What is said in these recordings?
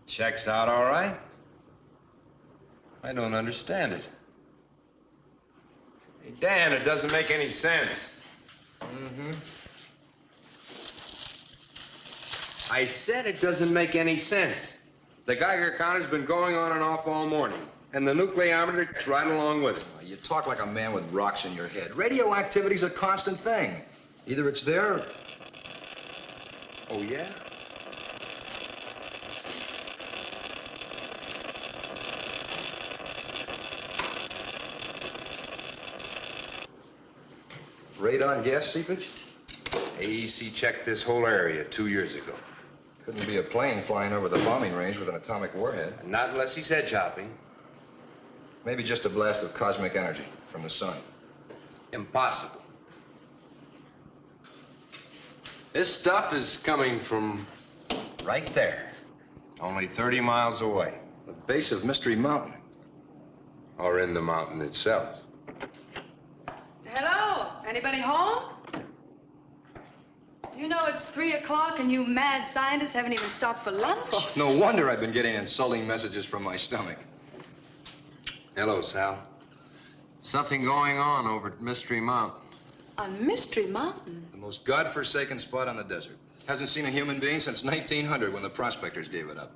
Checks out all right. I don't understand it. Hey, Dan, it doesn't make any sense. Mm-hmm. I said it doesn't make any sense. The Geiger counter's been going on and off all morning, and the nucleometer's right along with it. You talk like a man with rocks in your head. Radioactivity's a constant thing. Either it's there or... Oh, yeah? Radon gas seepage? AEC checked this whole area 2 years ago. Couldn't be a plane flying over the bombing range with an atomic warhead. Not unless he's hedge hopping. Maybe just a blast of cosmic energy from the sun. Impossible. This stuff is coming from right there, only 30 miles away. The base of Mystery Mountain. Or in the mountain itself. Hello? Anybody home? You know it's 3 o'clock and you mad scientists haven't even stopped for lunch? Oh, no wonder I've been getting insulting messages from my stomach. Hello, Sal. Something going on over at Mystery Mountain. On Mystery Mountain? The most godforsaken spot on the desert. Hasn't seen a human being since 1900 when the prospectors gave it up.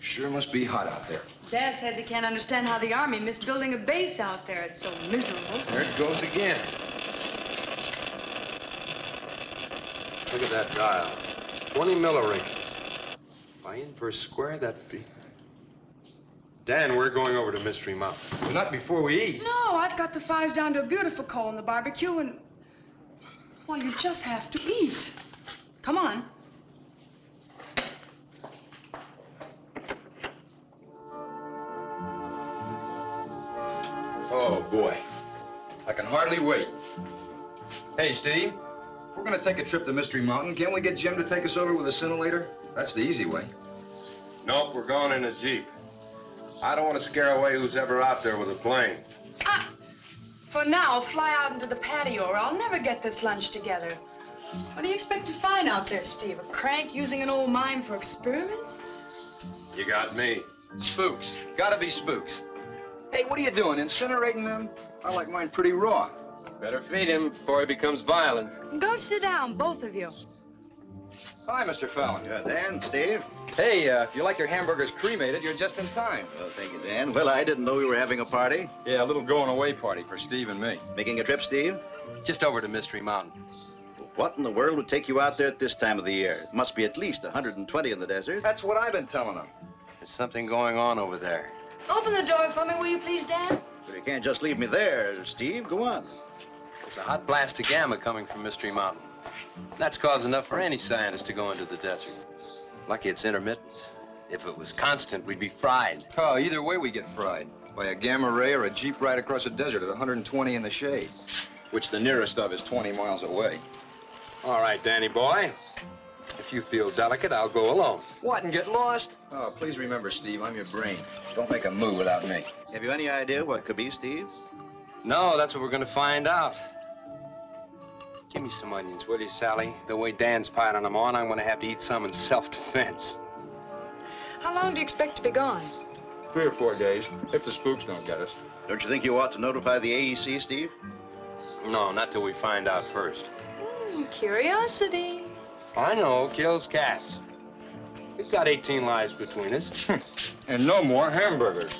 Sure must be hot out there. Dad says he can't understand how the Army missed building a base out there. It's so miserable. There it goes again. Look at that dial. 20 milliradians. By inverse square, that'd be... Dan, we're going over to Mystery Mountain. Well, not before we eat. No, I've got the fires down to a beautiful coal in the barbecue and... Well, you just have to eat. Come on. Oh, boy. I can hardly wait. Hey, Steve. If we're going to take a trip to Mystery Mountain, can't we get Jim to take us over with a scintillator? That's the easy way. Nope, we're going in a Jeep. I don't want to scare away who's ever out there with a plane. For now, fly out into the patio or I'll never get this lunch together. What do you expect to find out there, Steve? A crank using an old mine for experiments? You got me. Spooks. Gotta be spooks. Hey, what are you doing, incinerating them? I like mine pretty raw. Better feed him before he becomes violent. Go sit down, both of you. Hi, Mr. Fallon. Dan, Steve. Hey, if you like your hamburgers cremated, you're just in time. Well, thank you, Dan. Well, I didn't know we were having a party. Yeah, a little going-away party for Steve and me. Making a trip, Steve? Just over to Mystery Mountain. What in the world would take you out there at this time of the year? It must be at least 120 in the desert. That's what I've been telling them. There's something going on over there. Open the door for me, will you please, Dan? Well, you can't just leave me there, Steve. Go on. There's a hot blast of gamma coming from Mystery Mountain. That's cause enough for any scientist to go into the desert. Lucky it's intermittent. If it was constant, we'd be fried. Oh, either way we get fried. By a gamma ray or a Jeep ride across a desert at 120 in the shade. Which the nearest of is 20 miles away. All right, Danny boy. If you feel delicate, I'll go alone. What, and get lost? Oh, please remember, Steve, I'm your brain. Don't make a move without me. Have you any idea what it could be, Steve? No, that's what we're going to find out. Give me some onions, will you, Sally? The way Dan's piling them on, I'm going to have to eat some in self-defense. How long do you expect to be gone? 3 or 4 days, if the spooks don't get us. Don't you think you ought to notify the AEC, Steve? No, not till we find out first. Curiosity. I know, kills cats. We've got 18 lives between us. And no more hamburgers.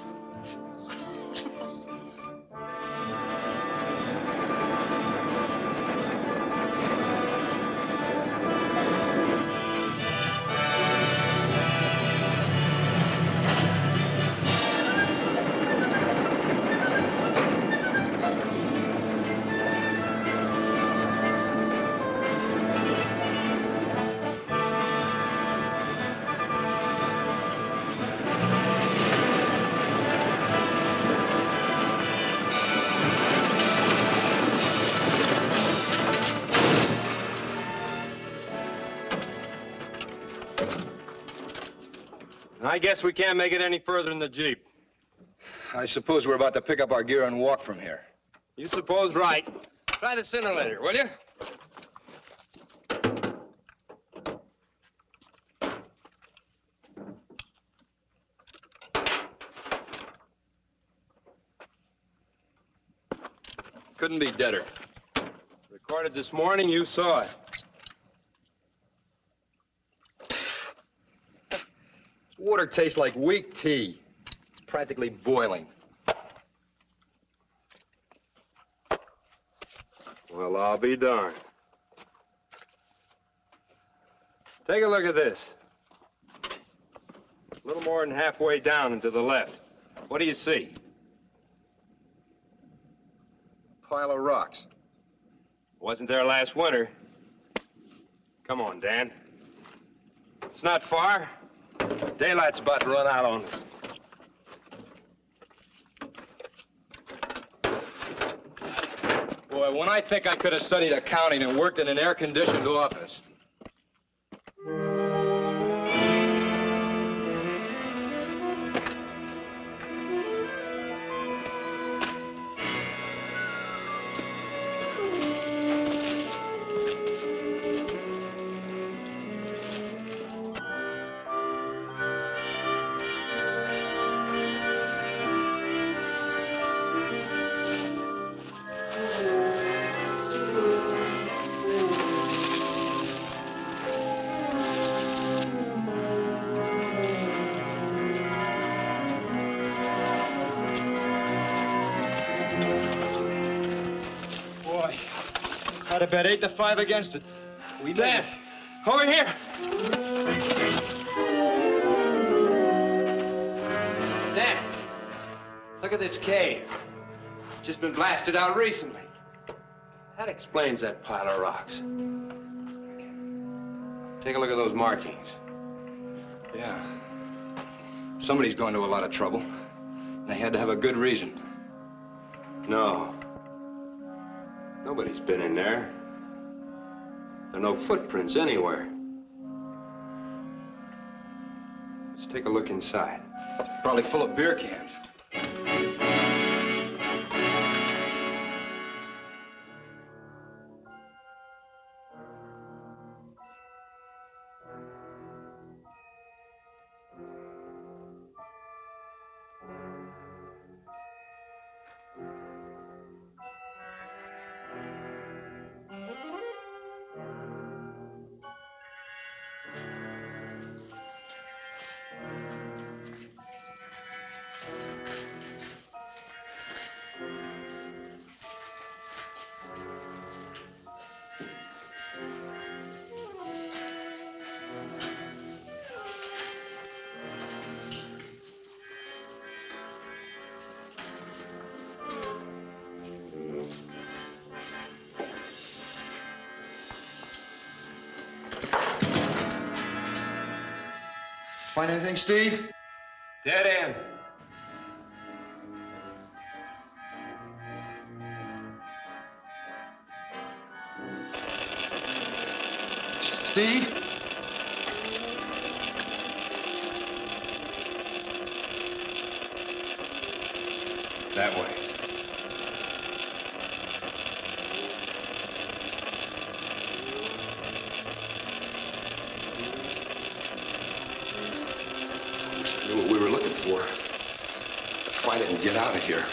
I guess we can't make it any further in the Jeep. I suppose we're about to pick up our gear and walk from here. You suppose right. Try the scintillator, will you? Couldn't be deader. Recorded this morning, you saw it. Water tastes like weak tea. It's practically boiling. Well, I'll be darned. Take a look at this. A little more than halfway down and to the left. What do you see? Pile of rocks. Wasn't there last winter. Come on, Dan. It's not far. Daylight's about to run out on us. Boy, when I think I could have studied accounting and worked in an air-conditioned office. I'd have bet 8-5 against it. We made it. Over here. Dan, look at this cave. Just been blasted out recently. That explains that pile of rocks. Take a look at those markings. Yeah. Somebody's going to a lot of trouble. They had to have a good reason. No. Nobody's been in there. There are no footprints anywhere. Let's take a look inside. Probably full of beer cans. Find anything, Steve? Dead end. Steve? That way. for. To fight it and get out of here.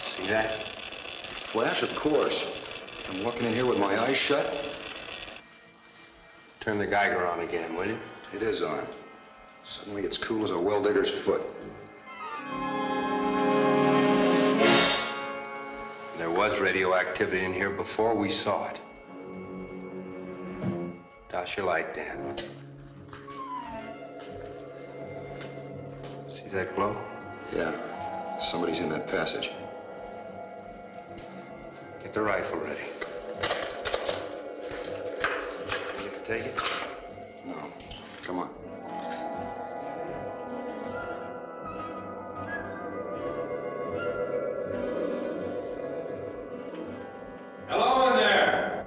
See that? Flash, of course. I'm walking in here with my eyes shut. Turn the Geiger on again, will you? It is on. Suddenly it's cool as a well-digger's foot. There was radioactivity in here before we saw it. Douse your light, Dan. See that glow? Yeah. Somebody's in that passage. Get the rifle ready. You gonna take it? No. Come on. Hello in there.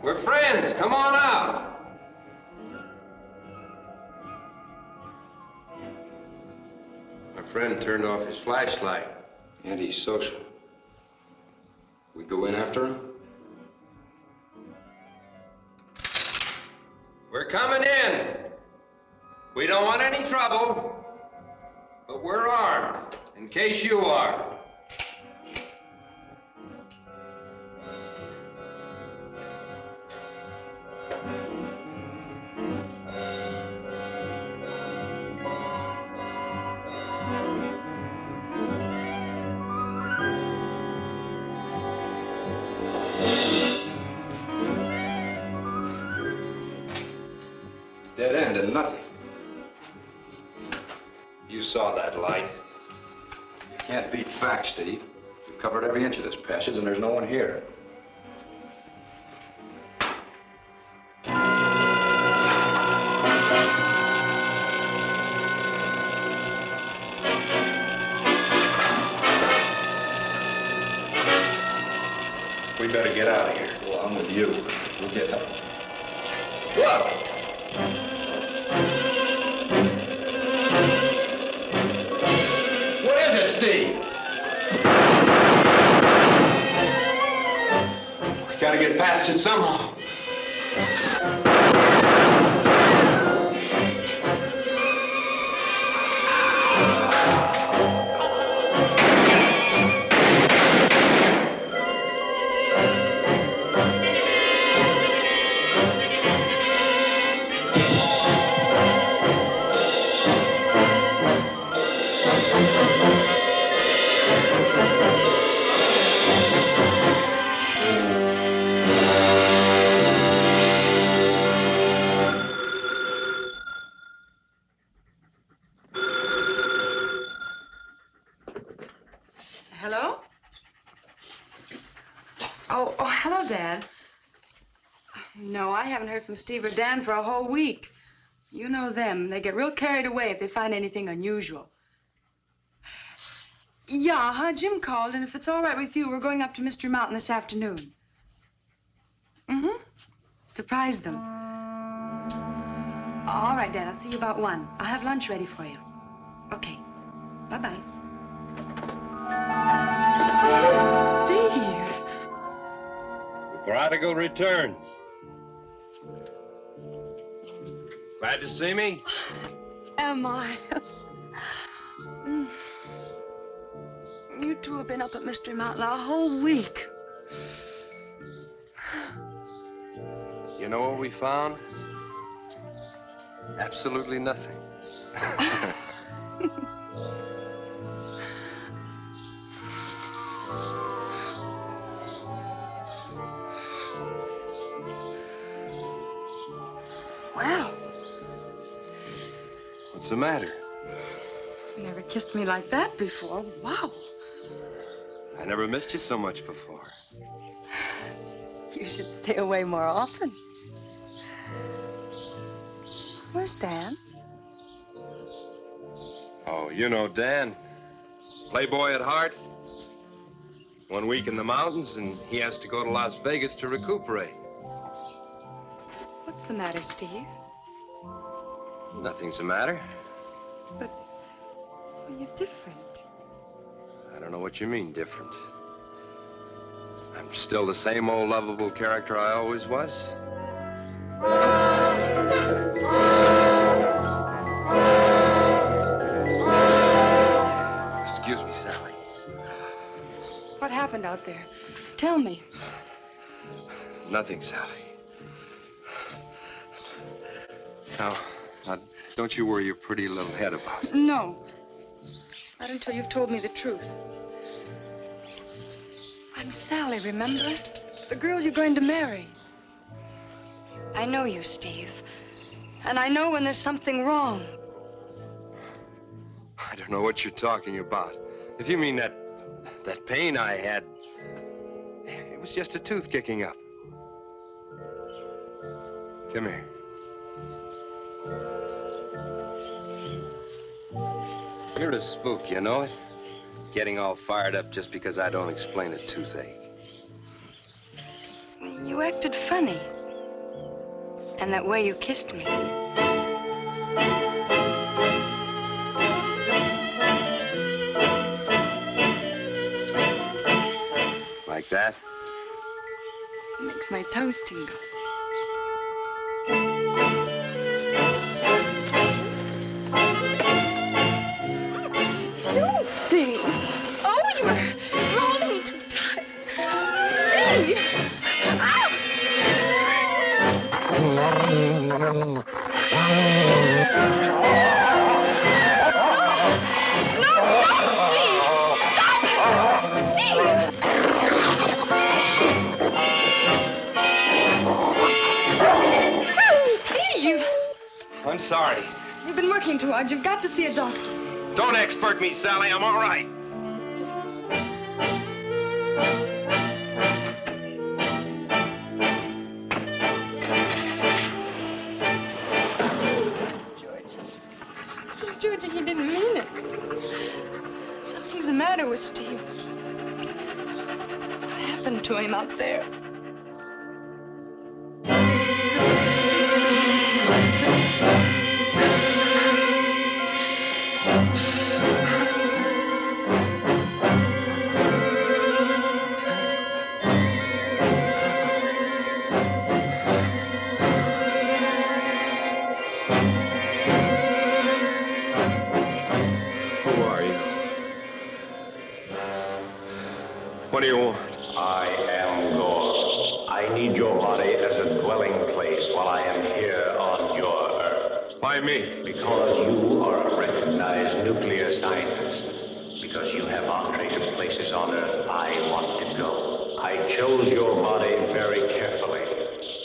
We're friends. Come on out. My friend turned off his flashlight. Antisocial. We go in after him? We're coming in. We don't want any trouble, but we're armed, in case you are. Dead end and nothing. You saw that light. You can't beat facts, Steve. We've covered every inch of this passage and there's no one here. We better get out of here. Well, I'm with you. We'll get up. Look! What is it, Steve? We gotta get past it somehow. Hello? Oh, hello, Dad. No, I haven't heard from Steve or Dan for a whole week. You know them. They get real carried away if they find anything unusual. Yeah, Jim called, and if it's all right with you, we're going up to Mystery Mountain this afternoon. Mm-hmm. Surprise them. All right, Dad, I'll see you about 1. I'll have lunch ready for you. Okay. Bye-bye. Steve! The prodigal returns. Glad to see me? Am I? You two have been up at Mystery Mountain a whole week. You know what we found? Absolutely nothing. Well, What's the matter? you never kissed me like that before. Wow. I never missed you so much before. You should stay away more often. Where's Dan? Oh, you know Dan. Playboy at heart. 1 week in the mountains, and he has to go to Las Vegas to recuperate. What's the matter, Steve? Nothing's the matter. But you're different. I don't know what you mean, different. I'm still the same old lovable character I always was. Excuse me, Sally. What happened out there? Tell me. Nothing, Sally. Now, don't you worry your pretty little head about it. No. Not until you've told me the truth. I'm Sally, remember? The girl you're going to marry. I know you, Steve. And I know when there's something wrong. I don't know what you're talking about. If you mean that pain I had, it was just a tooth kicking up. Come here. You're a spook, you know it? Getting all fired up just because I don't explain a toothache. You acted funny. And that way you kissed me. Like that? It makes my toes tingle. Don't, Steve. Oh, you're holding me too tight. Steve! Ah! I'm sorry. You've been working too hard. You've got to see a doctor. Don't expert me, Sally. I'm all right. George, he didn't mean it. Something's the matter with Steve. What happened to him out there? What do you want? I am Gore. I need your body as a dwelling place while I am here on your Earth. Why me? Because you are a recognized nuclear scientist. Because you have entree to places on Earth I want to go. I chose your body very carefully,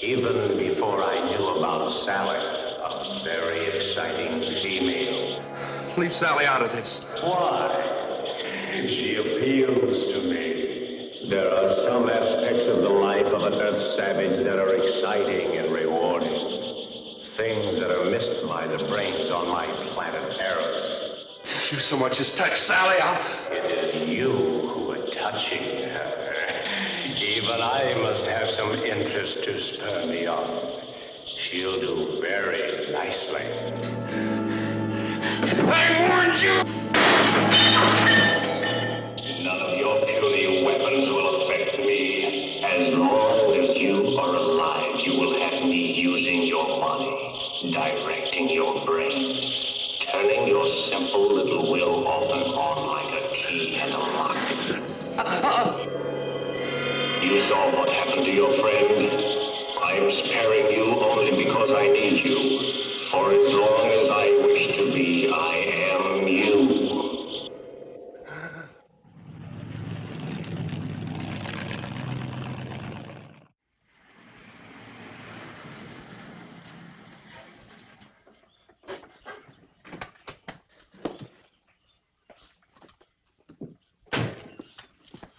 even before I knew about Sally, a very exciting female. Leave Sally out of this. Why? She appeals to me. There are some aspects of the life of an Earth savage that are exciting and rewarding. Things that are missed by the brains on my planet Arous. If you so much as touch Sally, I'll... It is you who are touching her. Even I must have some interest to spur me on. She'll do very nicely. I warned you! None of your puny weapons will affect me. As long as you are alive, you will have me using your body, directing your brain, turning your simple little will off and on like a key and a lock. You saw what happened to your friend. I'm sparing you only because I need you. For as long as I wish to be, I am you.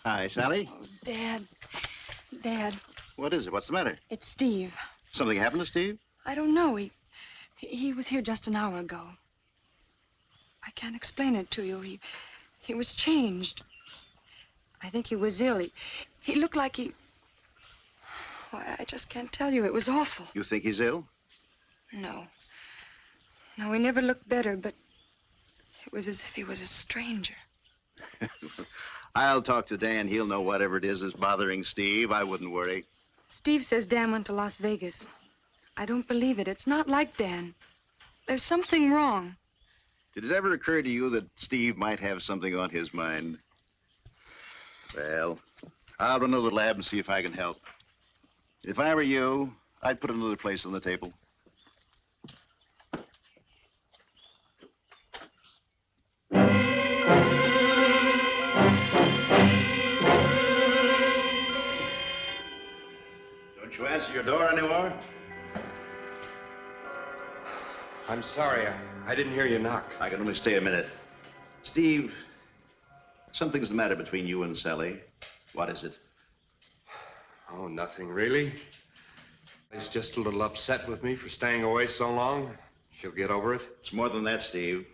Hi, Sally. Oh, Dad. Dad, What is it? What's the matter? it's Steve. Something happened to Steve? I don't know. He was here just an hour ago. I can't explain it to you. He was changed. I think he was ill. He looked like he... Why, I just can't tell you. It was awful. You think he's ill? No. No, he never looked better, but it was as if he was a stranger. I'll talk to Dan. He'll know whatever it is bothering Steve. I wouldn't worry. Steve says Dan went to Las Vegas. I don't believe it. It's not like Dan. There's something wrong. Did it ever occur to you that Steve might have something on his mind? Well, I'll run to the lab and see if I can help. If I were you, I'd put another place on the table. Don't you answer your door anymore? I'm sorry. I didn't hear you knock. I can only stay a minute. Steve, something's the matter between you and Sally. What is it? Oh, nothing really. She's just a little upset with me for staying away so long. She'll get over it. It's more than that, Steve.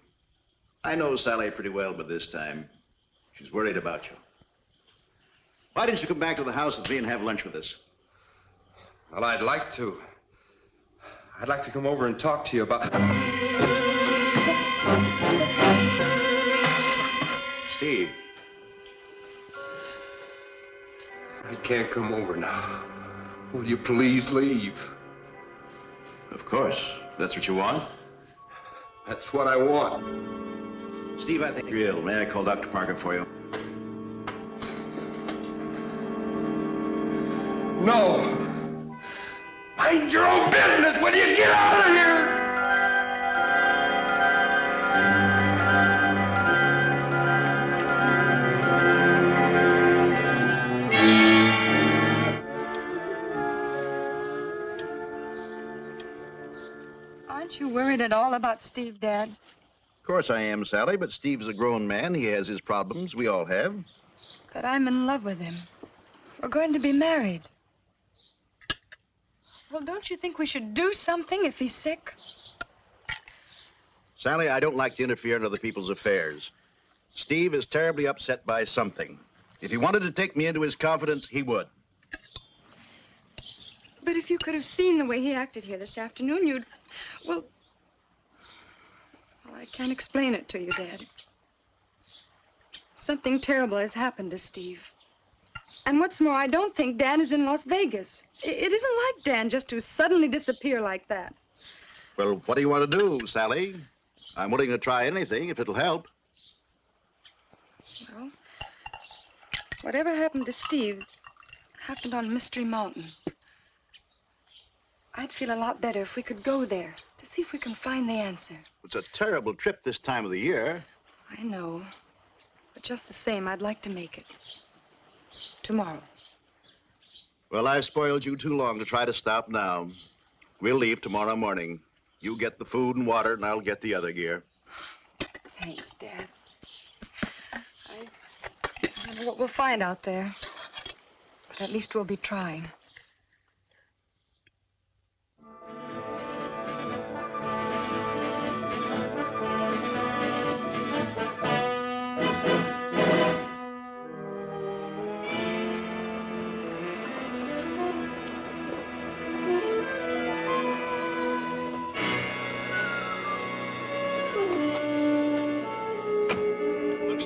I know Sally pretty well by this time. She's worried about you. Why didn't you come back to the house with me and have lunch with us? Well, I'd like to. I'd like to come over and talk to you about... Steve. I can't come over now. Will you please leave? Of course. That's what you want? That's what I want. Steve, I think you're ill. May I call Dr. Parker for you? No. Mind your own business. Will you get out of here? Aren't you worried at all about Steve, Dad? Of course I am, Sally, but Steve's a grown man. He has his problems. We all have. But I'm in love with him. We're going to be married. Well, don't you think we should do something if he's sick? Sally, I don't like to interfere in other people's affairs. Steve is terribly upset by something. If he wanted to take me into his confidence, he would. But if you could have seen the way he acted here this afternoon, you'd... Well, I can't explain it to you, Dad. Something terrible has happened to Steve. And what's more, I don't think Dan is in Las Vegas. It isn't like Dan just to suddenly disappear like that. Well, what do you want to do, Sally? I'm willing to try anything if it'll help. Well, whatever happened to Steve happened on Mystery Mountain. I'd feel a lot better if we could go there to see if we can find the answer. It's a terrible trip this time of the year. I know. But just the same, I'd like to make it. Tomorrow. Well, I've spoiled you too long to try to stop now. We'll leave tomorrow morning. You get the food and water, and I'll get the other gear. Thanks, Dad. I don't know what we'll find out there. But at least we'll be trying.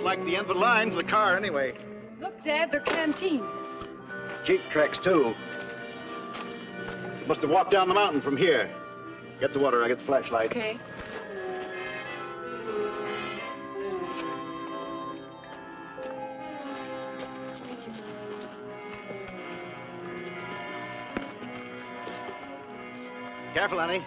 Like the end of the line to the car, anyway. Look, Dad, their canteen. Jeep tracks, too. They must have walked down the mountain from here. Get the water, I get the flashlight. Okay. Careful, Annie.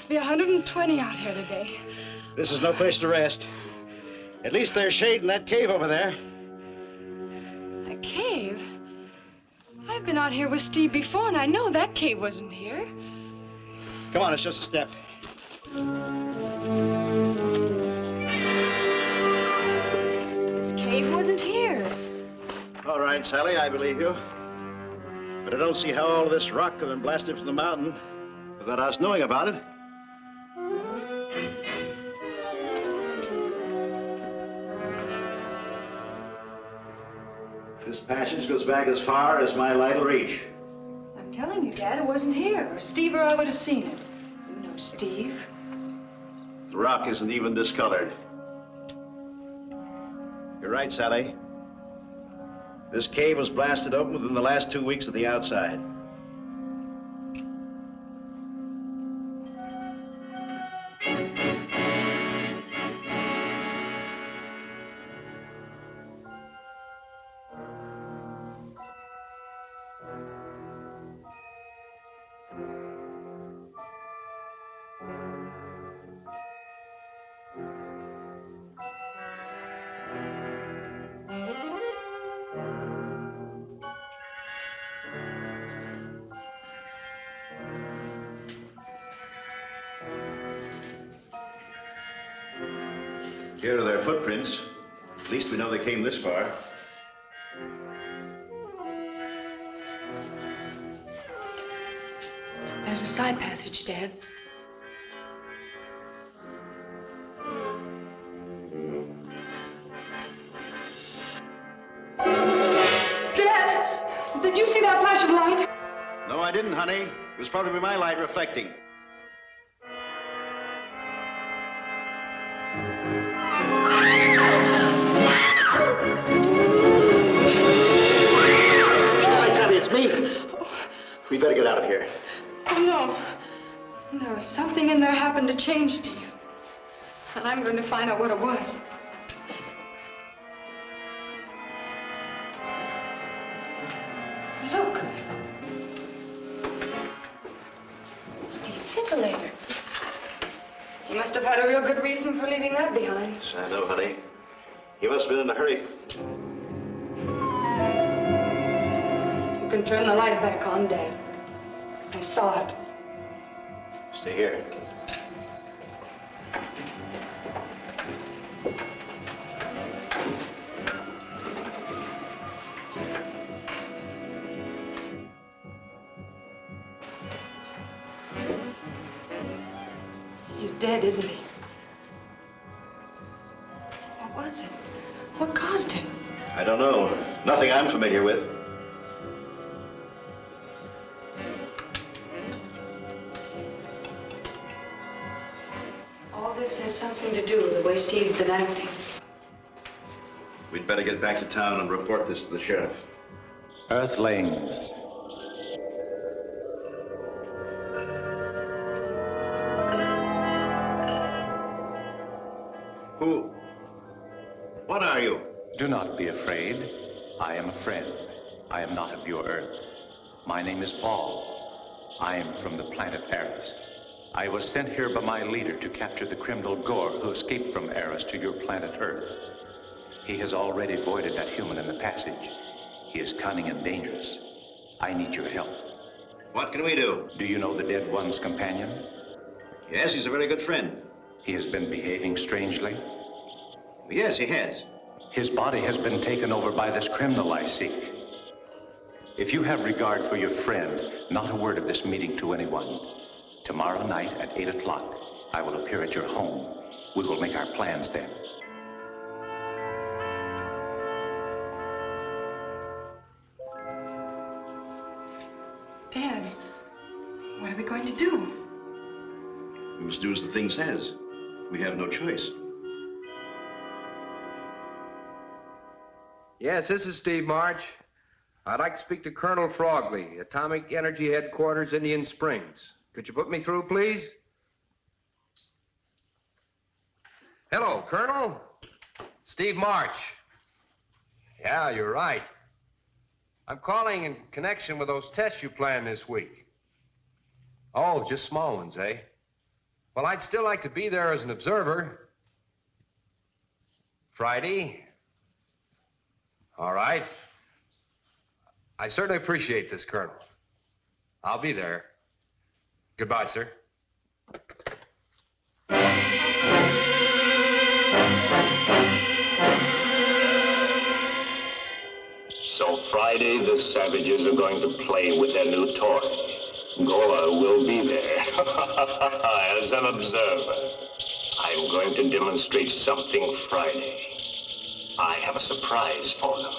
must be 120 out here today. This is no place to rest. At least there's shade in that cave over there. A cave? I've been out here with Steve before, and I know that cave wasn't here. Come on, it's just a step. This cave wasn't here. All right, Sally, I believe you. But I don't see how all of this rock could have been blasted from the mountain without us knowing about it. This passage goes back as far as my light will reach. I'm telling you, Dad, it wasn't here. Or Steve or I would have seen it. You know Steve. The rock isn't even discolored. You're right, Sally. This cave was blasted open within the last 2 weeks at the outside. Here are their footprints. At least we know they came this far. There's a side passage, Dad. Dad! Did you see that flash of light? No, I didn't, honey. It was probably my light reflecting. It's me. We better get out of here. Oh, no. There was something in there happened to change Steve. And I'm going to find out what it was. Look. Steve's scintillator. He must have had a real good reason for leaving that behind. Yes, I know, honey. He must have been in a hurry. You can turn the light back on, Dad. I saw it. Stay here. He's dead, isn't he? What was it? What caused it? I don't know. Nothing I'm familiar with. All this has something to do with the way Steve's been acting. We'd better get back to town and report this to the sheriff. Earthlings. Who? What are you? Do not be afraid. I am a friend. I am not of your Earth. My name is Paul. I am from the planet Arous. I was sent here by my leader to capture the criminal Gore who escaped from Arous to your planet Earth. He has already voided that human in the passage. He is cunning and dangerous. I need your help. What can we do? Do you know the dead one's companion? Yes, he's a very good friend. He has been behaving strangely. Yes, he has. His body has been taken over by this criminal I seek. If you have regard for your friend, not a word of this meeting to anyone. Tomorrow night at 8 o'clock, I will appear at your home. We will make our plans then. Dad, what are we going to do? We must do as the thing says. We have no choice. Yes, this is Steve March. I'd like to speak to Colonel Frogley, Atomic Energy Headquarters, Indian Springs. Could you put me through, please? Hello, Colonel. Steve March. Yeah, you're right. I'm calling in connection with those tests you planned this week. Oh, just small ones, eh? Well, I'd still like to be there as an observer. Friday? All right. I certainly appreciate this, Colonel. I'll be there. Goodbye, sir. So Friday, the savages are going to play with their new toy. Gore will be there as an observer. I'm going to demonstrate something Friday. I have a surprise for them.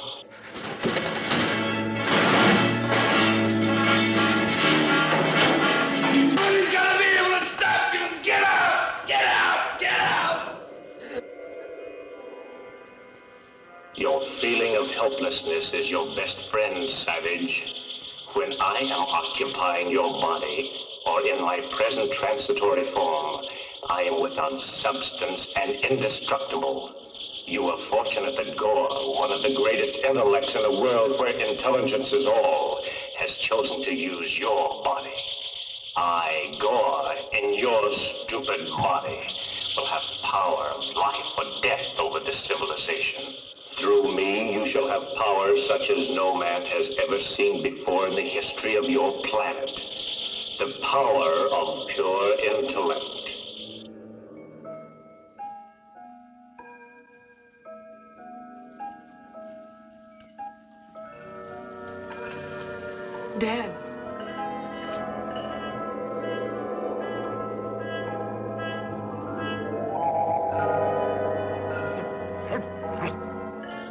Nobody's gonna be able to stop you! Get out! Get out! Get out! Your feeling of helplessness is your best friend, savage. When I am occupying your body, or in my present transitory form, I am without substance and indestructible. You are fortunate that Gore, one of the greatest intellects in a world where intelligence is all, has chosen to use your body. I, Gore, in your stupid body, will have power of life or death over this civilization. Through me, you shall have power such as no man has ever seen before in the history of your planet. The power of pure intellect. Dad.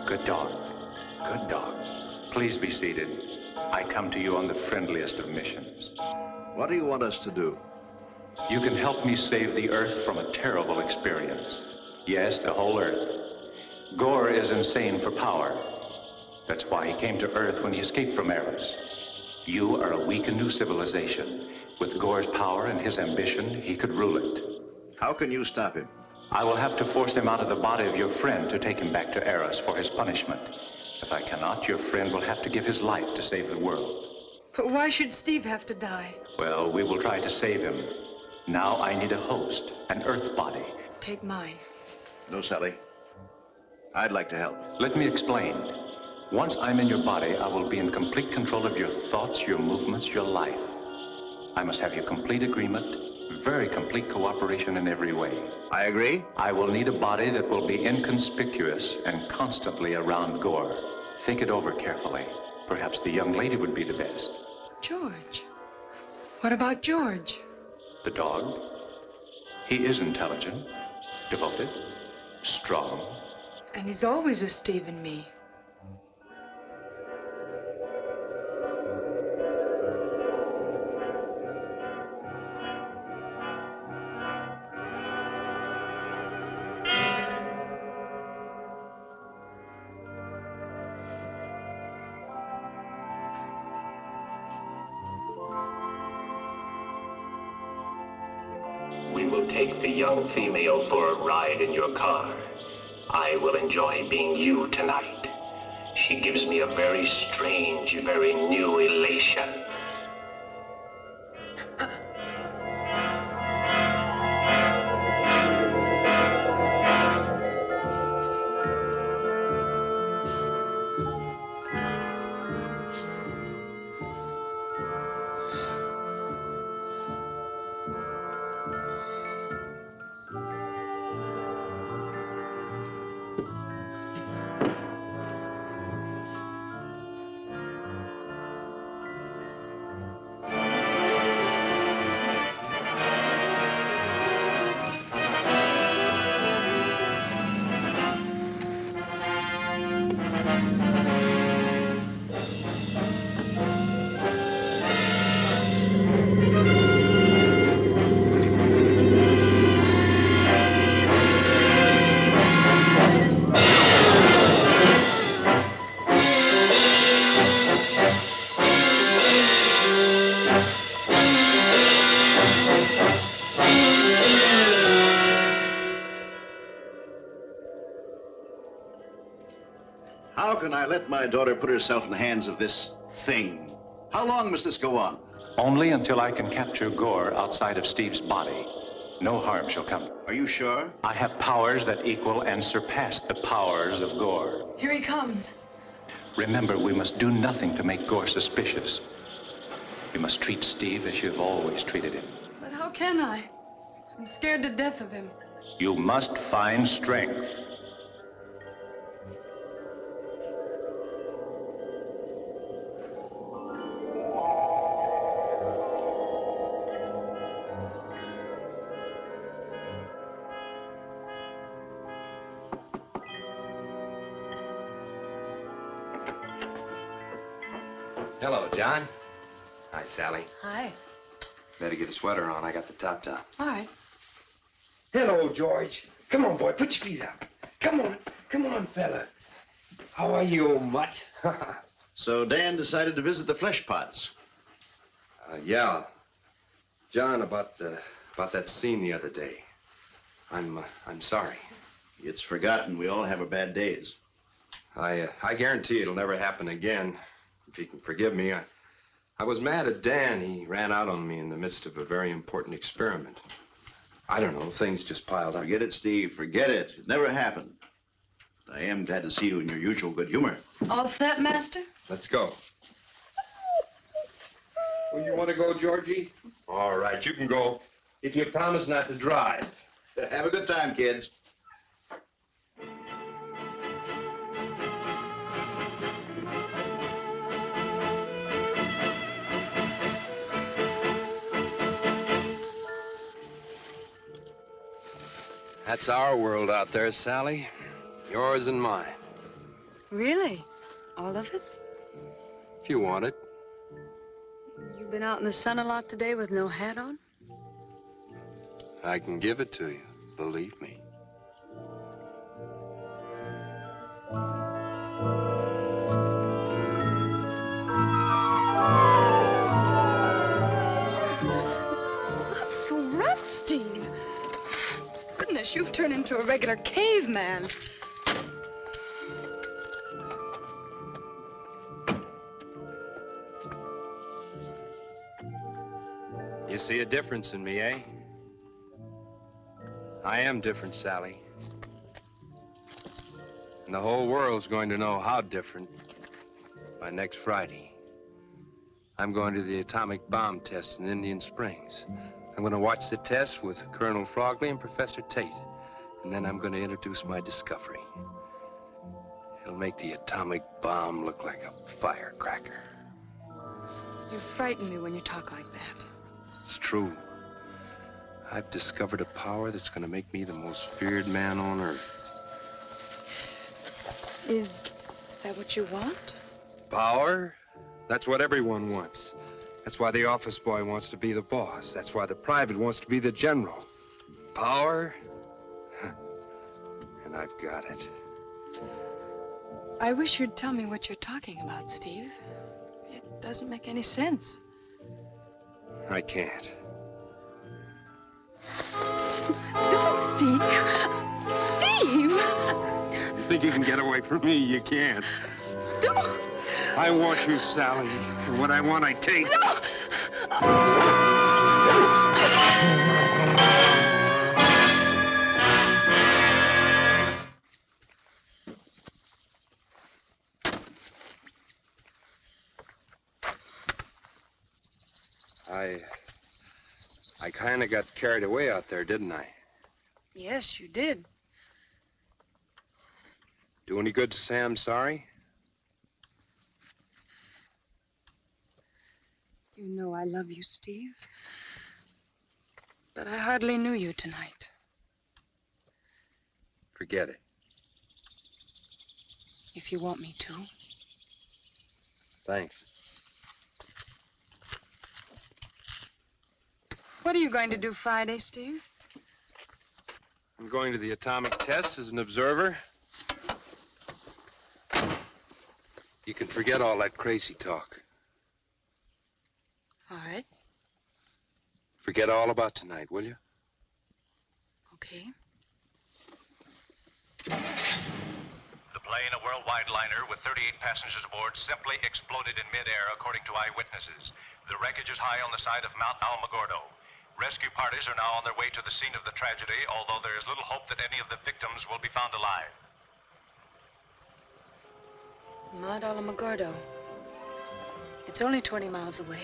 Good dog. Good dog. Please be seated. I come to you on the friendliest of missions. What do you want us to do? You can help me save the Earth from a terrible experience. Yes, the whole Earth. Gore is insane for power. That's why he came to Earth when he escaped from Arous. You are a weak and new civilization. With Gore's power and his ambition, he could rule it. How can you stop him? I will have to force him out of the body of your friend to take him back to Arous for his punishment. If I cannot, your friend will have to give his life to save the world. But why should Steve have to die? Well, we will try to save him. Now I need a host, an Earth body. Take mine. No, Sally. I'd like to help. Let me explain. Once I'm in your body, I will be in complete control of your thoughts, your movements, your life. I must have your complete agreement, very complete cooperation in every way. I agree. I will need a body that will be inconspicuous and constantly around Gore. Think it over carefully. Perhaps the young lady would be the best. George. What about George? The dog. He is intelligent, devoted, strong. And he's always with Steve and me. We will take the young female for a ride in your car. I will enjoy being you tonight. She gives me a very strange, very new elation. How can I let my daughter put herself in the hands of this thing? How long must this go on? Only until I can capture Gore outside of Steve's body. No harm shall come. Are you sure? I have powers that equal and surpass the powers of Gore. Here he comes. Remember, we must do nothing to make Gore suspicious. You must treat Steve as you've always treated him. But how can I? I'm scared to death of him. You must find strength. Hello, John. Hi, Sally. Hi. Better get a sweater on. I got the top down. All right. Hello, George. Come on, boy, put your feet up. Come on, fella. How are you, old mutt? So Dan decided to visit the flesh pots. Yeah. John, about that scene the other day. I'm sorry. It's forgotten. We all have our bad days. I guarantee it'll never happen again. If you can forgive me, I was mad at Dan. He ran out on me in the midst of a very important experiment. I don't know, things just piled up. Forget it, Steve. Forget it. It never happened. I am glad to see you in your usual good humor. All set, Master? Let's go. Well, you want to go, Georgie? All right, you can go. If you promise not to drive. Have a good time, kids. That's our world out there, Sally. Yours and mine. Really? All of it? If you want it. You've been out in the sun a lot today with no hat on? I can give it to you, believe me. Not so rough, Steve. Goodness, you've turned into a regular caveman. You see a difference in me, eh? I am different, Sally. And the whole world's going to know how different by next Friday. I'm going to the atomic bomb test in Indian Springs. I'm going to watch the test with Colonel Frogley and Professor Tate. And then I'm going to introduce my discovery. It'll make the atomic bomb look like a firecracker. You frighten me when you talk like that. It's true. I've discovered a power that's going to make me the most feared man on Earth. Is that what you want? Power? That's what everyone wants. That's why the office boy wants to be the boss. That's why the private wants to be the general. Power? And I've got it. I wish you'd tell me what you're talking about, Steve. It doesn't make any sense. I can't. Don't, Steve. Steve! You think you can get away from me? You can't. Don't! I want you, Sally. And what I want, I take. No! I kind of got carried away out there, didn't I? Yes, you did. Do any good to say I'm sorry? You know I love you, Steve. But I hardly knew you tonight. Forget it. If you want me to. Thanks. What are you going to do Friday, Steve? I'm going to the atomic test as an observer. You can forget all that crazy talk. All right. Forget all about tonight, will you? Okay. The plane, a worldwide liner with 38 passengers aboard, simply exploded in midair, according to eyewitnesses. The wreckage is high on the side of Mount Alamogordo. Rescue parties are now on their way to the scene of the tragedy, although there is little hope that any of the victims will be found alive. Mount Alamogordo. It's only 20 miles away.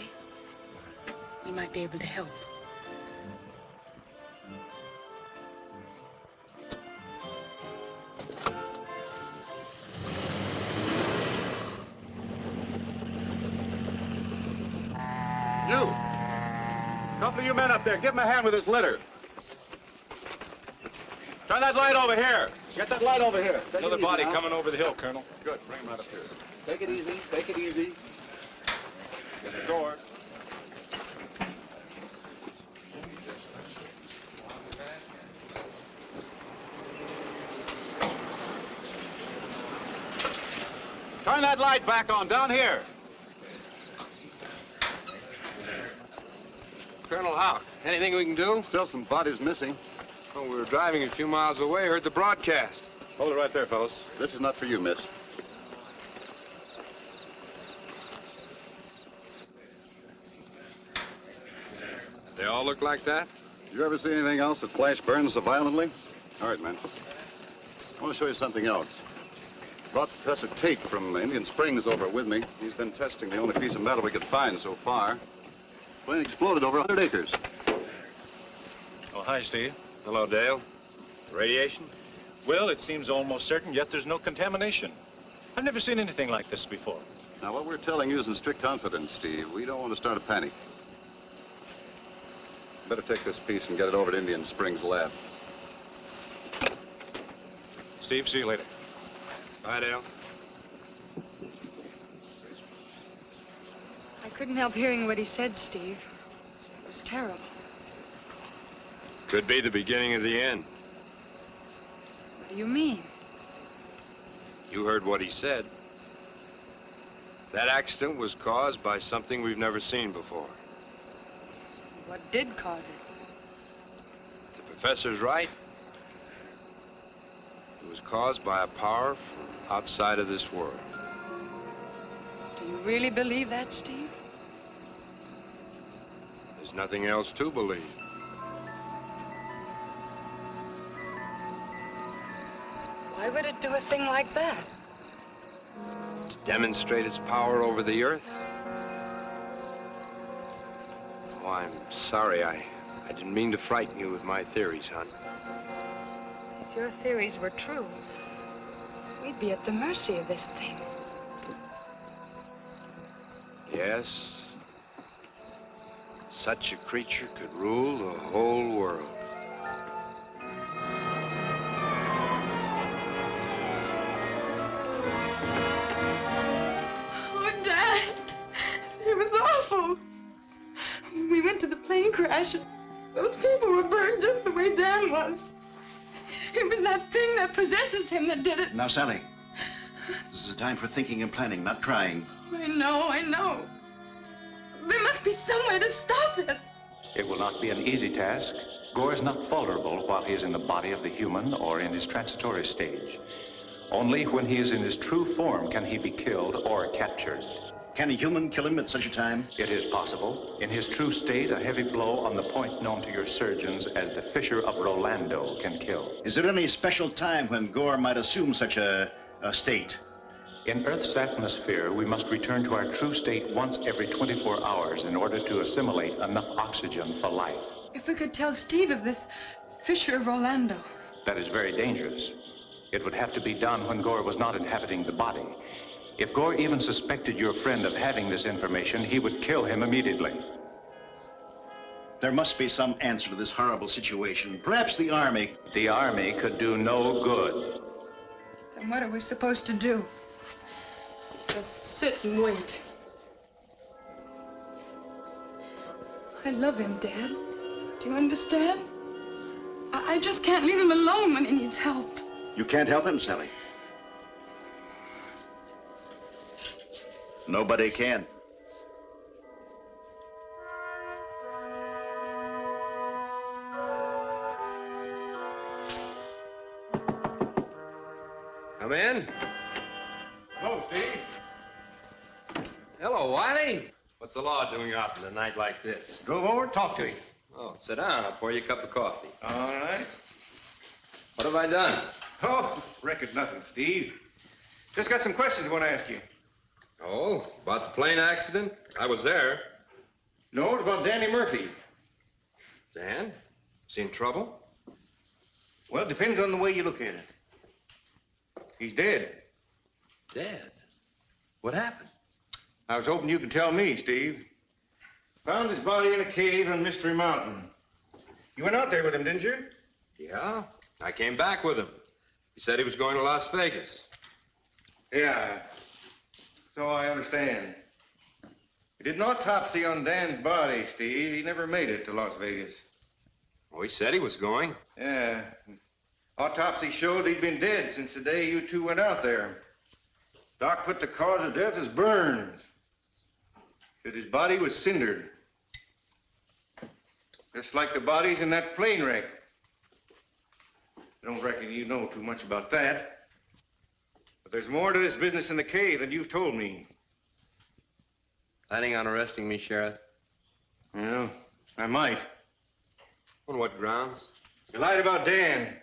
You might be able to help. You! Couple of you men up there, give him a hand with his litter. Turn that light over here. Get that light over here. Another body coming over the hill, Colonel. Good, bring him right up here. Take it easy, take it easy. Get the door. Turn that light back on, down here. Colonel Houck, anything we can do? Still some bodies missing. Oh, we were driving a few miles away, heard the broadcast. Hold it right there, fellas. This is not for you, miss. They all look like that? You ever see anything else that flash burns so violently? All right, man. I want to show you something else. Brought Professor Tate from Indian Springs over with me. He's been testing the only piece of metal we could find so far. Plane exploded over 100 acres. Oh, hi, Steve. Hello, Dale. Radiation? Well, it seems almost certain, yet there's no contamination. I've never seen anything like this before. Now, what we're telling you is in strict confidence, Steve. We don't want to start a panic. Better take this piece and get it over to Indian Springs lab. Steve, see you later. Bye, Dale. I couldn't help hearing what he said, Steve. It was terrible. Could be the beginning of the end. What do you mean? You heard what he said. That accident was caused by something we've never seen before. What did cause it? The professor's right. It was caused by a power from outside of this world. Do you really believe that, Steve? There's nothing else to believe. Why would it do a thing like that? To demonstrate its power over the earth. Oh, I'm sorry. I didn't mean to frighten you with my theories, hon. If your theories were true, we'd be at the mercy of this thing. Yes. Such a creature could rule the whole world. Oh, Dad, it was awful. We went to the plane crash, and those people were burned just the way Dan was. It was that thing that possesses him that did it. Now, Sally, this is a time for thinking and planning, not trying. I know. There must be some way to stop it. It will not be an easy task. Gore is not vulnerable while he is in the body of the human or in his transitory stage. Only when he is in his true form can he be killed or captured. Can a human kill him at such a time? It is possible. In his true state, a heavy blow on the point known to your surgeons as the fissure of Rolando can kill. Is there any special time when Gore might assume such a state? In Earth's atmosphere, we must return to our true state once every 24 hours in order to assimilate enough oxygen for life. If we could tell Steve of this fissure of Rolando. That is very dangerous. It would have to be done when Gore was not inhabiting the body. If Gore even suspected your friend of having this information, he would kill him immediately. There must be some answer to this horrible situation. Perhaps the Army. The Army could do no good. Then what are we supposed to do? Just sit and wait. I love him, Dad. Do you understand? I just can't leave him alone when he needs help. You can't help him, Sally. Nobody can. Come in. Hello, Steve. Hello, Wiley. What's the law doing out in a night like this? Go over and talk to him. Oh, sit down. I'll pour you a cup of coffee. All right. What have I done? Oh, record nothing, Steve. Just got some questions I want to ask you. Oh, about the plane accident? I was there. No, it's about Danny Murphy. Dan? Is he in trouble? Well, it depends on the way you look at it. He's dead. Dead? What happened? I was hoping you could tell me, Steve. Found his body in a cave on Mystery Mountain. You went out there with him, didn't you? Yeah, I came back with him. He said he was going to Las Vegas. Yeah. So I understand. He did an autopsy on Dan's body, Steve. He never made it to Las Vegas. Oh, he said he was going. Yeah. Autopsy showed he'd been dead since the day you two went out there. Doc put the cause of death as burns. Said his body was cindered. Just like the bodies in that plane wreck. I don't reckon you know too much about that. But there's more to this business in the cave than you've told me. Planning on arresting me, Sheriff? Well, I might. On what grounds? You lied about Dan.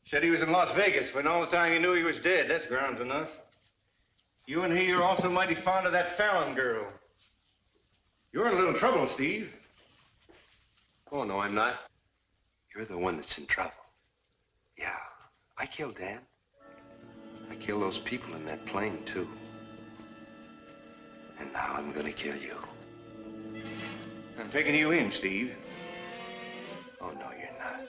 Said he was in Las Vegas when all the time you knew he was dead. That's grounds enough. You and he are also mighty fond of that Fallon girl. You're in a little trouble, Steve. Oh, no, I'm not. You're the one that's in trouble. Yeah, I killed Dan. I killed those people in that plane, too. And now I'm gonna kill you. I'm taking you in, Steve. Oh, no, you're not.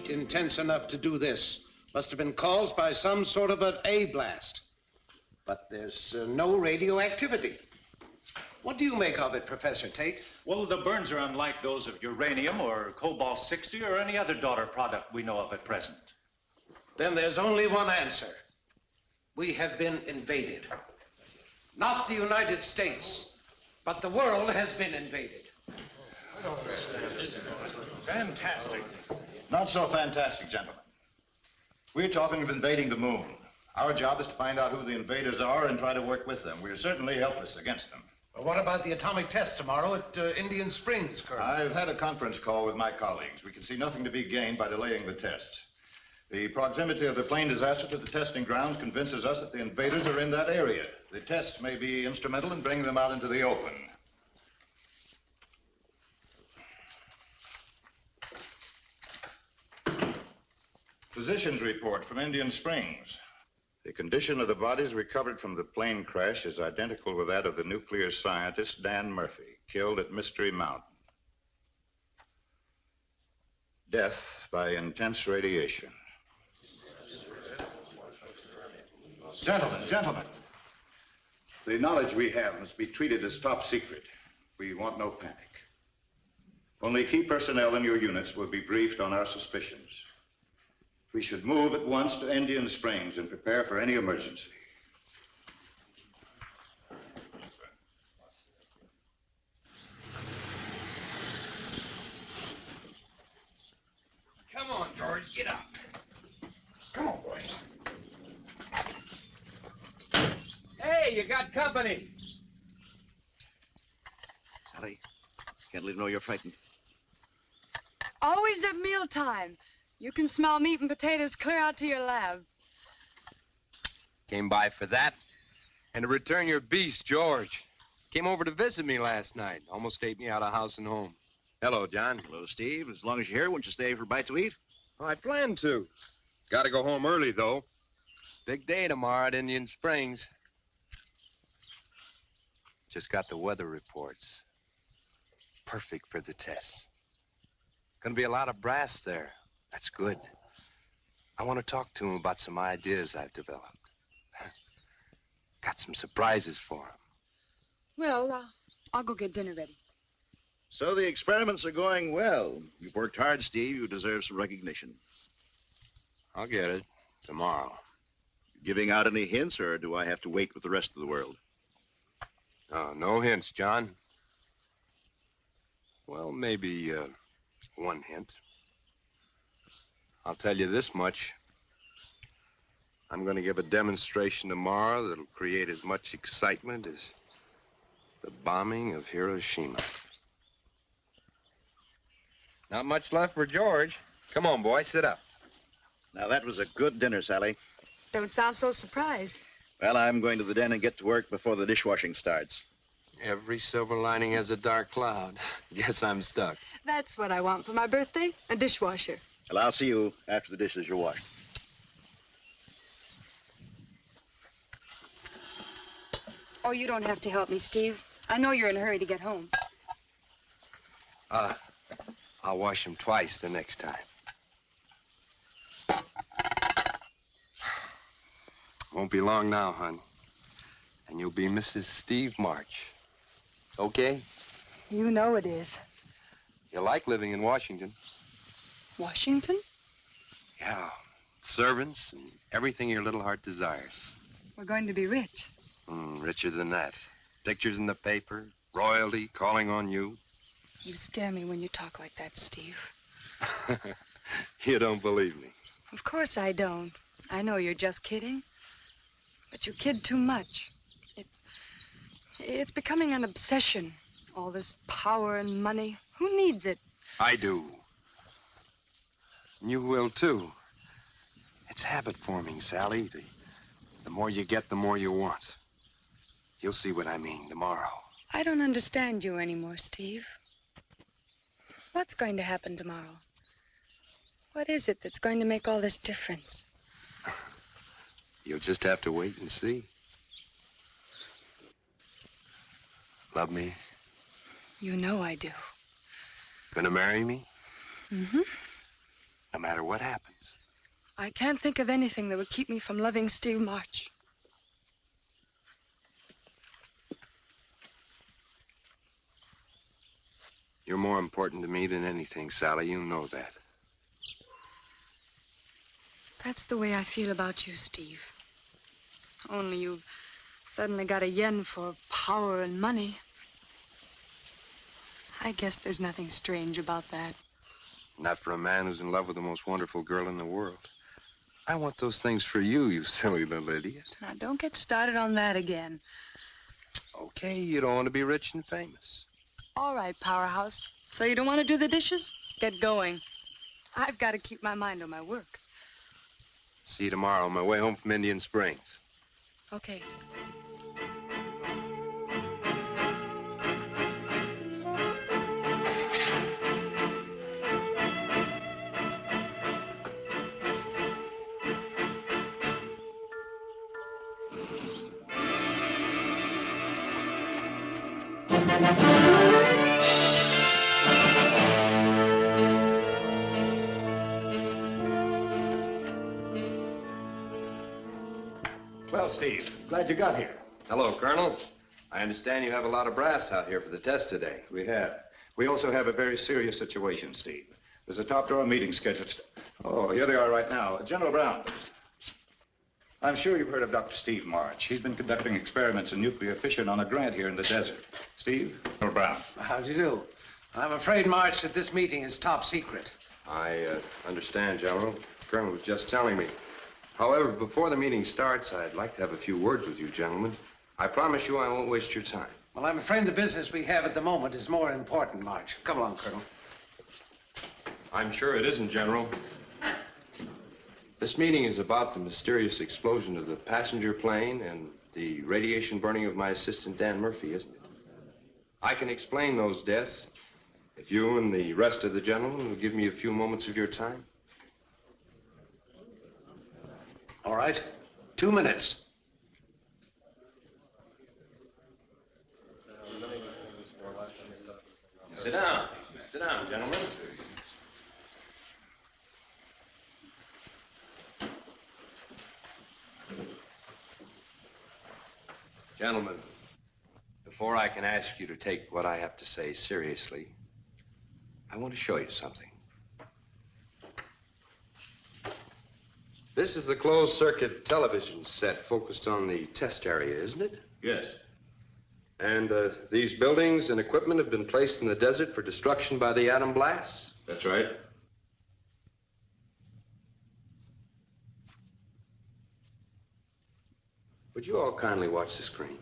Intense enough to do this. Must have been caused by some sort of an A blast. But there's no radioactivity. What do you make of it, Professor Tate? Well, the burns are unlike those of uranium or cobalt-60 or any other daughter product we know of at present. Then there's only one answer. We have been invaded. Not the United States, but the world has been invaded. Fantastic. Not so fantastic, gentlemen. We're talking of invading the moon. Our job is to find out who the invaders are and try to work with them. We're certainly helpless against them. Well, what about the atomic test tomorrow at Indian Springs, Colonel? I've had a conference call with my colleagues. We can see nothing to be gained by delaying the test. The proximity of the plane disaster to the testing grounds convinces us that the invaders are in that area. The tests may be instrumental in bringing them out into the open. Physician's report from Indian Springs. The condition of the bodies recovered from the plane crash is identical with that of the nuclear scientist Dan Murphy, killed at Mystery Mountain. Death by intense radiation. Gentlemen. The knowledge we have must be treated as top secret. We want no panic. Only key personnel in your units will be briefed on our suspicions. We should move at once to Indian Springs and prepare for any emergency. Come on, George, get up. Come on, boy. Hey, you got company. Sally, can't let him know you're frightened. Always at mealtime. You can smell meat and potatoes clear out to your lab. Came by for that and to return your beast, George. Came over to visit me last night. Almost ate me out of house and home. Hello, John. Hello, Steve. As long as you're here, won't you stay for a bite to eat? Oh, I planned to. Got to go home early, though. Big day tomorrow at Indian Springs. Just got the weather reports. Perfect for the test. Gonna be a lot of brass there. That's good. I want to talk to him about some ideas I've developed. Got some surprises for him. Well, I'll go get dinner ready. So the experiments are going well. You've worked hard, Steve. You deserve some recognition. I'll get it tomorrow. Giving out any hints, or do I have to wait with the rest of the world? Oh, no hints, John. Well, maybe one hint. I'll tell you this much. I'm going to give a demonstration tomorrow that'll create as much excitement as the bombing of Hiroshima. Not much left for George. Come on, boy, sit up. Now, that was a good dinner, Sally. Don't sound so surprised. Well, I'm going to the den and get to work before the dishwashing starts. Every silver lining has a dark cloud. Guess I'm stuck. That's what I want for my birthday, a dishwasher. Well, I'll see you after the dishes are washed. Oh, you don't have to help me, Steve. I know you're in a hurry to get home. I'll wash them twice the next time. Won't be long now, hon. And you'll be Mrs. Steve March. Okay? You know it is. You like living in Washington? Washington? Yeah. Servants and everything your little heart desires. We're going to be rich. Richer than that. Pictures in the paper, royalty calling on you. You scare me when you talk like that, Steve. You don't believe me. Of course I don't. I know you're just kidding. But you kid too much. It's becoming an obsession. All this power and money. Who needs it? I do. And you will, too. It's habit forming, Sally. The more you get, the more you want. You'll see what I mean tomorrow. I don't understand you anymore, Steve. What's going to happen tomorrow? What is it that's going to make all this difference? You'll just have to wait and see. Love me? You know I do. Gonna marry me? Mm-hmm. No matter what happens. I can't think of anything that would keep me from loving Steve March. You're more important to me than anything, Sally. You know that. That's the way I feel about you, Steve. Only you've suddenly got a yen for power and money. I guess there's nothing strange about that. Not for a man who's in love with the most wonderful girl in the world. I want those things for you, you silly little idiot. Now, don't get started on that again. Okay, you don't want to be rich and famous. All right, Powerhouse. So you don't want to do the dishes? Get going. I've got to keep my mind on my work. See you tomorrow on my way home from Indian Springs. Okay. Well, Steve, glad you got here. Hello, Colonel. I understand you have a lot of brass out here for the test today. We have. We also have a very serious situation, Steve. There's a top-drawer meeting scheduled. Oh, here they are right now. General Brown. I'm sure you've heard of Dr. Steve March. He's been conducting experiments in nuclear fission on a grant here in the desert. Steve, General Brown. How do you do? I'm afraid, March, that this meeting is top secret. I understand, General. The Colonel was just telling me. However, before the meeting starts, I'd like to have a few words with you, gentlemen. I promise you I won't waste your time. Well, I'm afraid the business we have at the moment is more important, March. Come along, Colonel. I'm sure it isn't, General. This meeting is about the mysterious explosion of the passenger plane and the radiation burning of my assistant, Dan Murphy, isn't it? I can explain those deaths if you and the rest of the gentlemen will give me a few moments of your time. All right. 2 minutes. Sit down. Sit down, gentlemen. Gentlemen, before I can ask you to take what I have to say seriously, I want to show you something. This is the closed-circuit television set focused on the test area, isn't it? Yes. And these buildings and equipment have been placed in the desert for destruction by the atom blast? That's right. Would you all kindly watch the screen?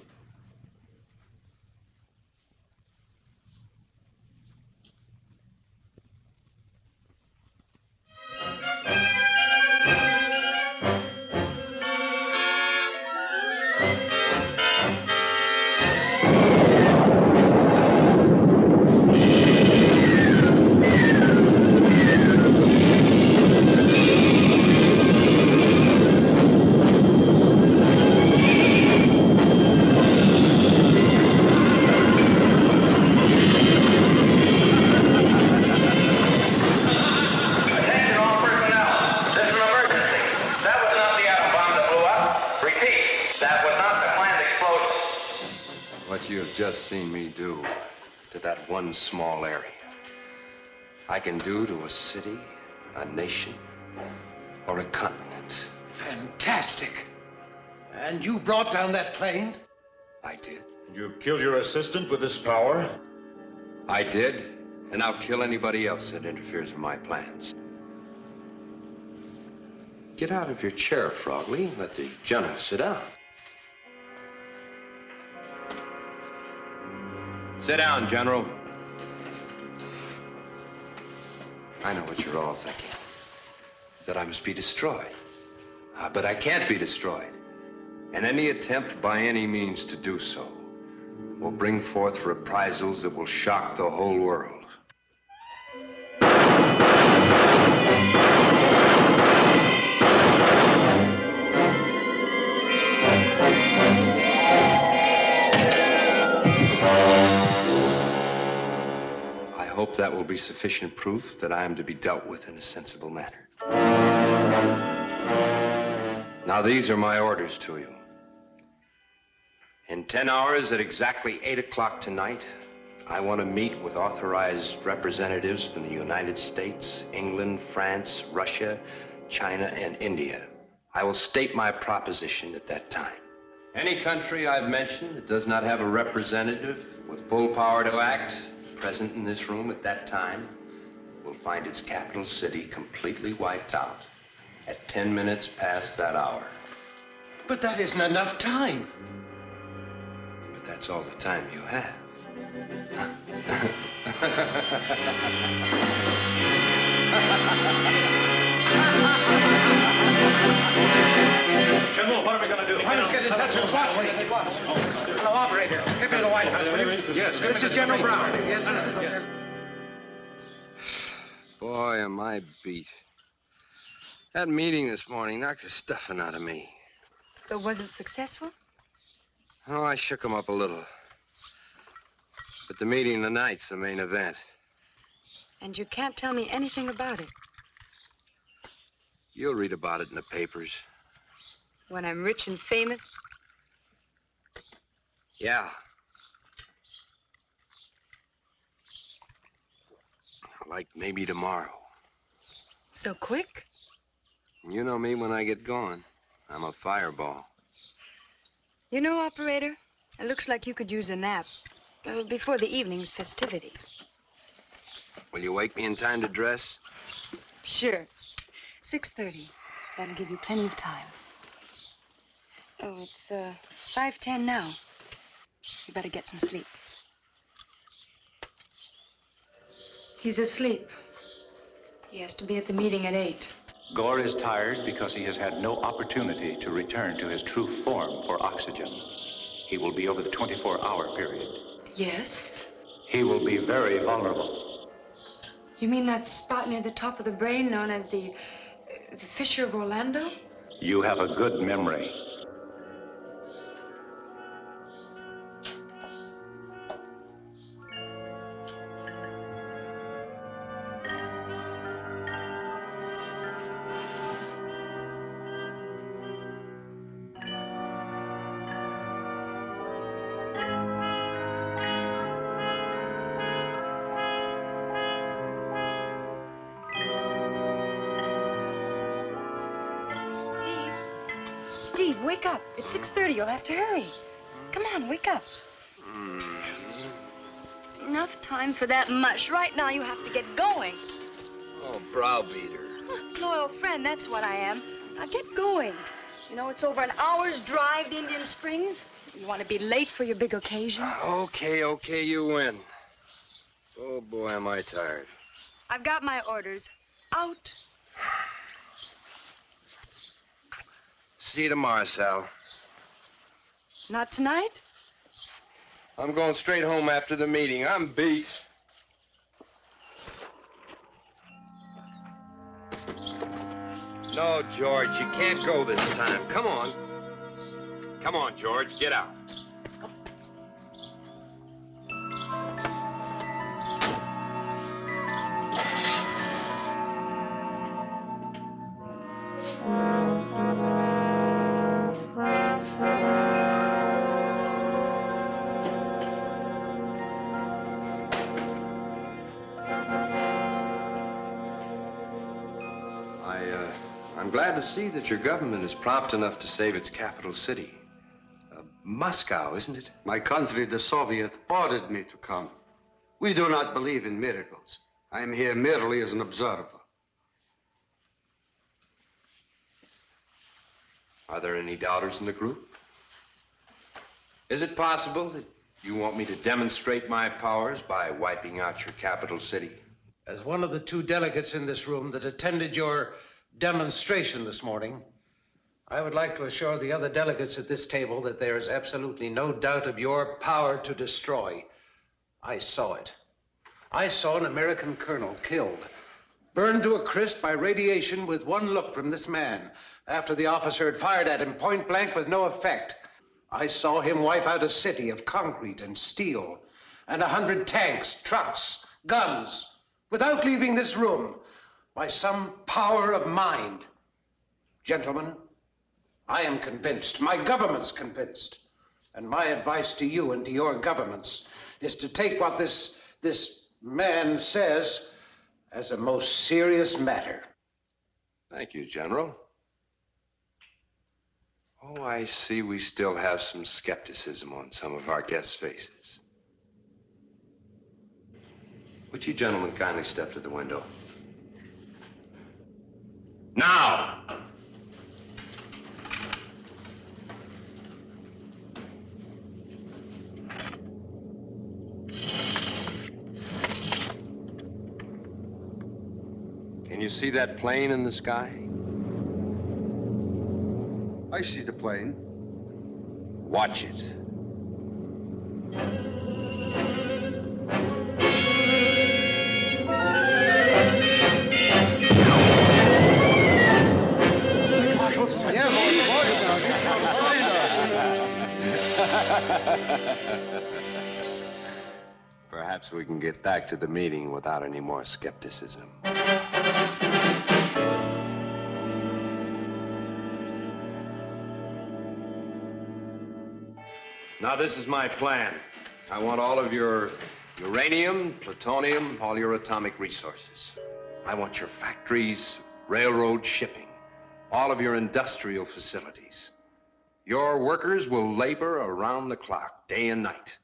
Just seen me do to that one small area, I can do to a city, a nation, or a continent. Fantastic. And you brought down that plane? I did. You killed your assistant with this power? I did, and I'll kill anybody else that interferes in my plans. Get out of your chair, Frogley, and let the general sit down. Sit down, General. I know what you're all thinking. That I must be destroyed. But I can't be destroyed. And any attempt by any means to do so will bring forth reprisals that will shock the whole world. I hope that will be sufficient proof that I am to be dealt with in a sensible manner. Now, these are my orders to you. In 10 hours at exactly 8 o'clock tonight, I want to meet with authorized representatives from the United States, England, France, Russia, China, and India. I will state my proposition at that time. Any country I've mentioned that does not have a representative with full power to act present in this room at that time will find its capital city completely wiped out at 10 minutes past that hour. But that isn't enough time. But that's all the time you have. General, what are we going to do? I must get in touch with Washington at once. Hello, operator. Get me to the White House, will you? Yes, This is General Brown. Yes, this is Yes. Boy, am I beat. That meeting this morning knocked the stuffing out of me. But was it successful? Oh, I shook him up a little. But the meeting tonight's the main event. And you can't tell me anything about it. You'll read about it in the papers. When I'm rich and famous? Yeah. Like maybe tomorrow. So quick? You know me when I get going. I'm a fireball. You know, operator, it looks like you could use a nap before the evening's festivities. Will you wake me in time to dress? Sure. 6:30. That'll give you plenty of time. Oh, it's 5:10 now. You better get some sleep. He's asleep. He has to be at the meeting at 8. Gore is tired because he has had no opportunity to return to his true form for oxygen. He will be over the 24-hour period. Yes? He will be very vulnerable. You mean that spot near the top of the brain known as the fissure of Orlando? You have a good memory. Steve, wake up. It's 6:30. You'll have to hurry. Come on, wake up. Enough time for that mush. Right now, you have to get going. Oh, browbeater. Loyal friend, that's what I am. Now get going. You know, it's over an hour's drive to Indian Springs. You want to be late for your big occasion? Okay, you win. Oh, boy, am I tired. I've got my orders. Out. See you tomorrow, Sal. Not tonight? I'm going straight home after the meeting. I'm beat. No, George, you can't go this time. Come on. Come on, George, get out. I'm glad to see that your government is prompt enough to save its capital city. Moscow, isn't it? My country, the Soviet, ordered me to come. We do not believe in miracles. I am here merely as an observer. Are there any doubters in the group? Is it possible that you want me to demonstrate my powers by wiping out your capital city? As one of the two delegates in this room that attended your demonstration this morning, I would like to assure the other delegates at this table that there is absolutely no doubt of your power to destroy. I saw it. I saw an American colonel killed, burned to a crisp by radiation with one look from this man after the officer had fired at him point blank with no effect. I saw him wipe out a city of concrete and steel and 100 tanks, trucks, guns without leaving this room by some power of mind. Gentlemen, I am convinced, my government's convinced, and my advice to you and to your governments is to take what this man says as a most serious matter. Thank you, General. Oh, I see we still have some skepticism on some of our guests' faces. Would you gentlemen kindly step to the window? Now! Can you see that plane in the sky? I see the plane. Watch it. Perhaps we can get back to the meeting without any more skepticism. Now, this is my plan. I want all of your uranium, plutonium, all your atomic resources. I want your factories, railroad shipping, all of your industrial facilities. Your workers will labor around the clock, day and night,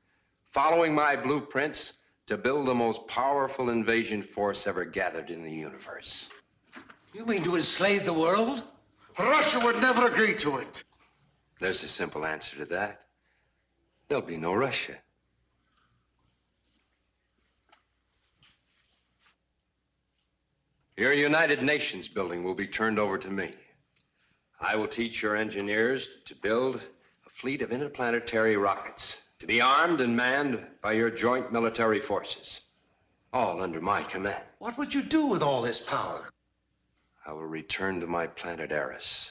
following my blueprints to build the most powerful invasion force ever gathered in the universe. You mean to enslave the world? Russia would never agree to it. There's a simple answer to that. There'll be no Russia. Your United Nations building will be turned over to me. I will teach your engineers to build a fleet of interplanetary rockets to be armed and manned by your joint military forces, all under my command. What would you do with all this power? I will return to my planet Arous,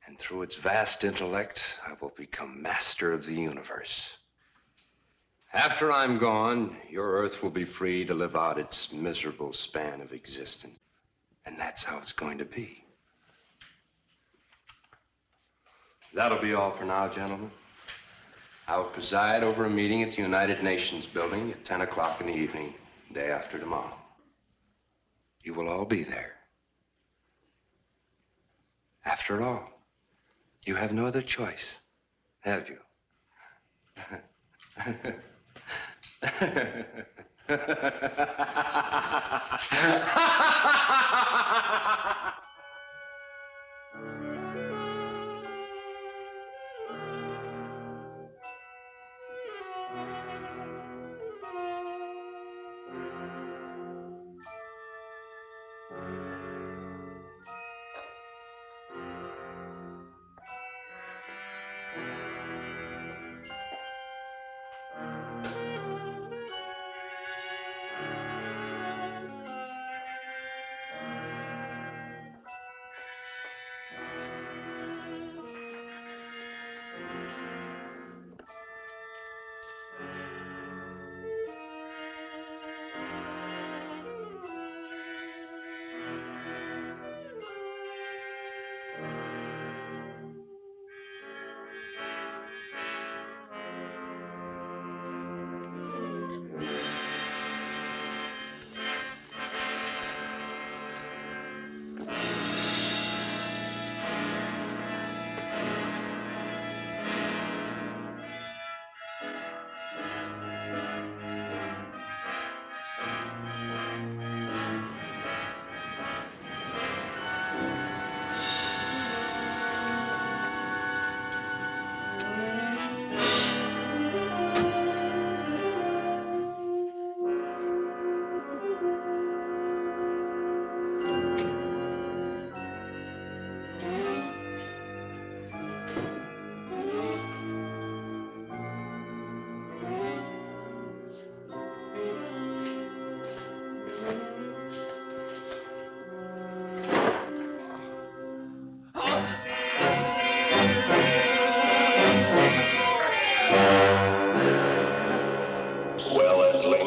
and through its vast intellect, I will become master of the universe. After I'm gone, your Earth will be free to live out its miserable span of existence. And that's how it's going to be. That'll be all for now, gentlemen. I will preside over a meeting at the United Nations building at 10 o'clock in the evening, day after tomorrow. You will all be there. After all, You have no other choice, have you?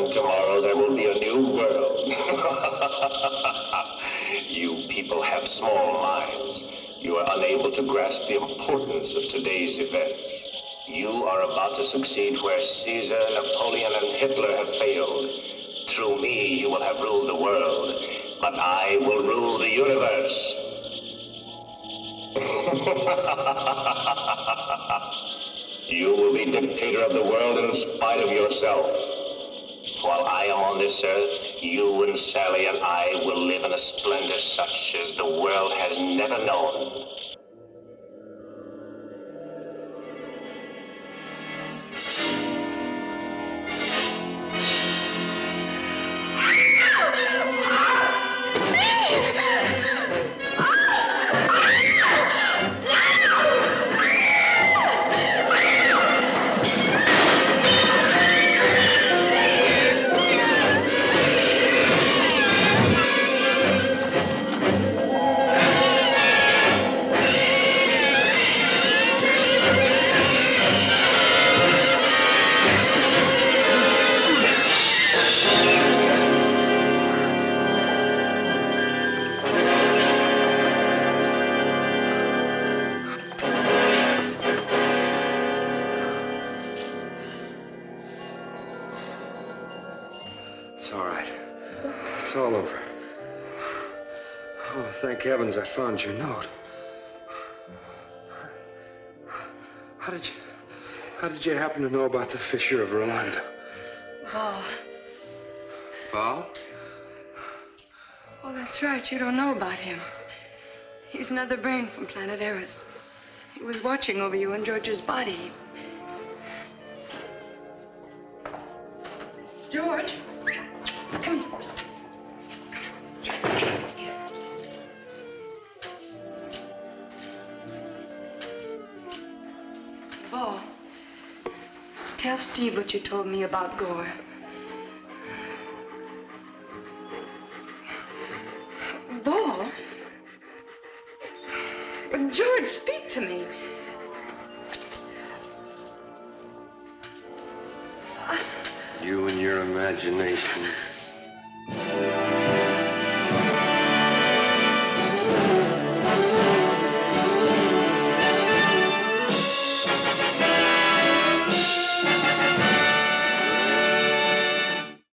Tomorrow there will be a new world. You people have small minds. You are unable to grasp the importance of today's events. You are about to succeed where Caesar, Napoleon, and Hitler have failed. Through me, you will have ruled the world, but I will rule the universe. You will be dictator of the world in spite of yourself. While I am on this earth, you and Sally and I will live in a splendor such as the world has never known. Thank heavens I found your note. How did you happen to know about the fissure of Rolando? Val. Val? Oh, that's right. You don't know about him. He's another brain from Planet Arous. He was watching over you and George's body. George, come here. Val, tell Steve what you told me about Gore. Val? George, speak to me. You and your imagination.